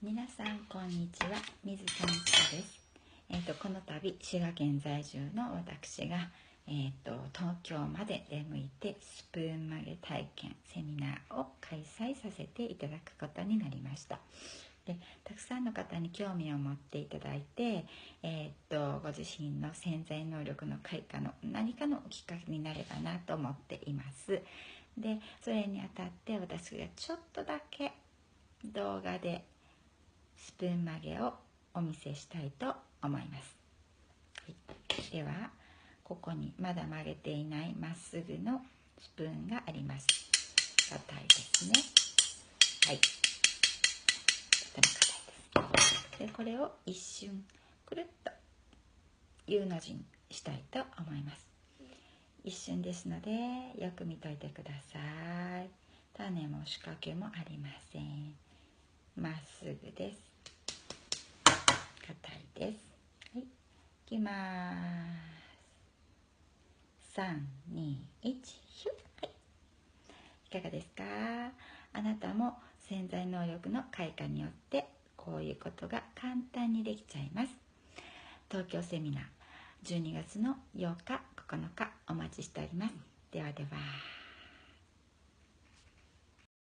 皆さんこんにちは、水谷子です。この度滋賀県在住の私が、東京まで出向いてスプーン曲げ体験セミナーを開催させていただくことになりました。でたくさんの方に興味を持っていただいて、ご自身の潜在能力の開花の何かのきっかけになればなと思っています。でそれにあたって私がちょっとだけ動画でスプーン曲げをお見せしたいと思います。ではここにまだ曲げていないまっすぐのスプーンがあります。硬いですね。はい、とても硬いです。でこれを一瞬くるっと U の字にしたいと思います。一瞬ですのでよく見といてください。種も仕掛けもありません。まっすぐです。硬いです。はい、いきます。3、2、1、ヒュッ。はい、いかがですか？あなたも潜在能力の開花によってこういうことが簡単にできちゃいます。東京セミナー12月の8日、9日お待ちしております。ではでは。